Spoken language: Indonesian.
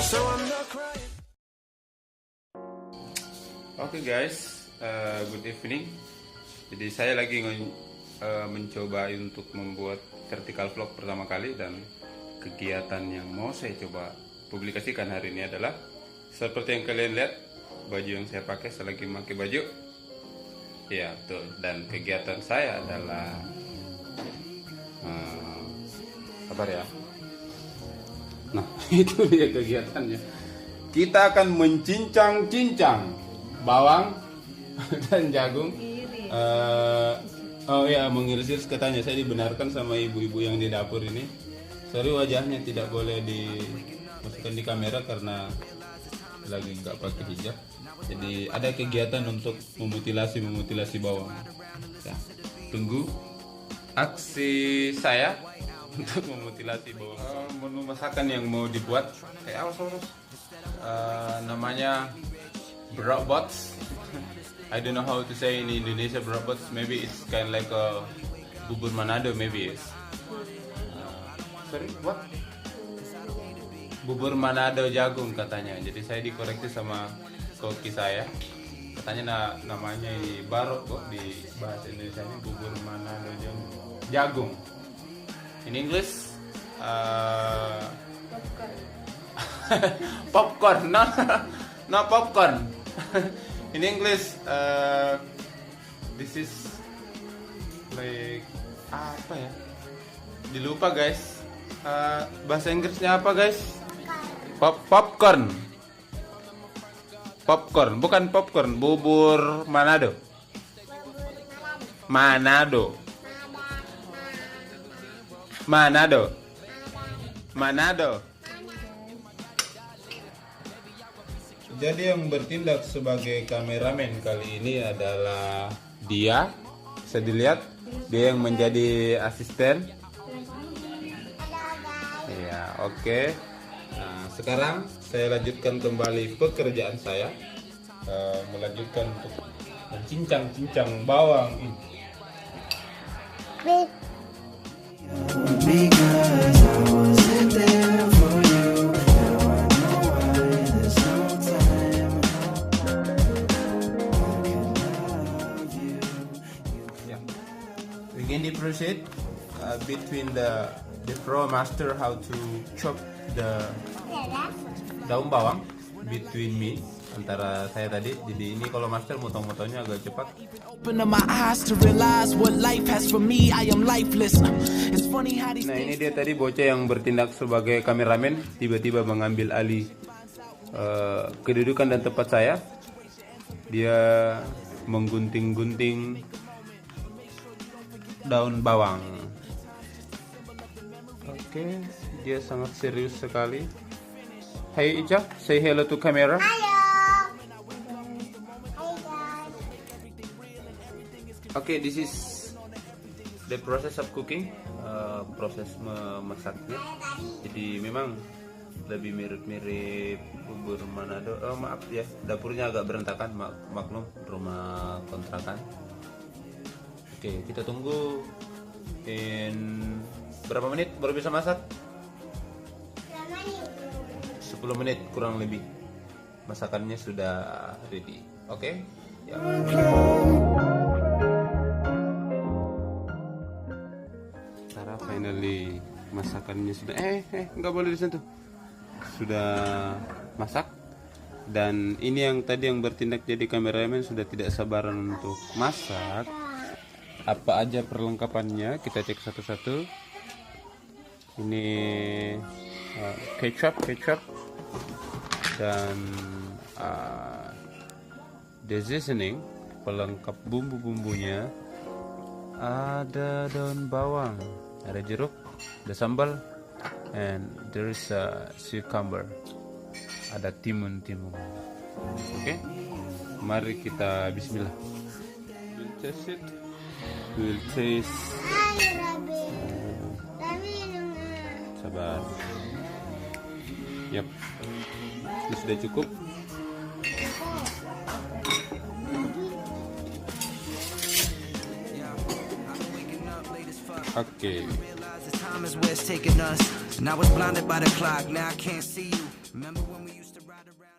Oke guys, good evening. Jadi saya lagi mencoba untuk membuat vertical vlog pertama kali, dan kegiatan yang mau saya coba publikasikan hari ini adalah seperti yang kalian lihat, baju yang saya pakai. Saya lagi memakai baju, ya betul. Dan kegiatan saya adalah apa ya? Nah itu dia kegiatannya. Kita akan mencincang-cincang bawang dan jagung. Oh ya, mengiris-iris katanya. Saya dibenarkan sama ibu-ibu yang di dapur ini. Sorry, wajahnya tidak boleh dimasukkan di kamera karena lagi nggak pakai hijab. Jadi ada kegiatan untuk memutilasi bawang. Ya, tunggu aksi saya untuk memutilasi bawang. Menu masakan yang mau dibuat kayak apa? Namanya bratwurst. I don't know how to say in Indonesia bratwurst. Maybe it's kind of like a bubur Manado. Maybe it's sorry, what? Bubur Manado jagung katanya. Jadi saya dikoreksi sama koki saya. Katanya namanya barot kok di bahasa Indonesia ini bubur Manado jagung. In English, popcorn. No popcorn. In English, this is like apa ya? Dilupa guys. Bahasa Inggrisnya apa guys? Popcorn. Popcorn, bukan popcorn. Bubur Manado. Manado. Manado. Manado. Jadi yang bertindak sebagai kameramen kali ini adalah dia. Bisa dilihat, dia yang menjadi asisten. Ya, oke. Nah, sekarang saya lanjutkan kembali pekerjaan saya. Melanjutkan untuk mencincang-cincang bawang ini. Begin the process between the pro master how to chop the daun bawang between me, antara saya tadi. Jadi ini kalau master motong-motongnya agak cepat. Nah ini dia tadi bocah yang bertindak sebagai kameramen tiba-tiba mengambil alih kedudukan dan tempat saya. Dia menggunting-gunting daun bawang. Oke, dia sangat serius sekali. Hai Ica, say hello to camera. Halo. Oke, this is the process of cooking, proses memasaknya. Jadi memang lebih mirip-mirip bubur Manado. Maaf ya, dapurnya agak berantakan, maklum, rumah kontrakan. Oke, kita tunggu in berapa menit baru bisa masak? 10 menit kurang lebih. Masakannya sudah ready. Oke? Ya. Tara, finally masakannya sudah nggak boleh disentuh. Sudah masak. Dan ini yang tadi yang bertindak jadi kameramen sudah tidak sabaran untuk masak. Apa aja perlengkapannya kita cek satu-satu. Ini kecap dan the seasoning, pelengkap bumbu-bumbunya. Ada daun bawang, ada jeruk, ada sambal, and there is a cucumber, ada timun. Oke, mari kita bismillah. We'll taste it. We'll taste. Sabar. Yap. Ini sudah cukup. Oke. Time is where it's taking us. Now it's blinded by the clock. Now I can't see you. Remember when we ride around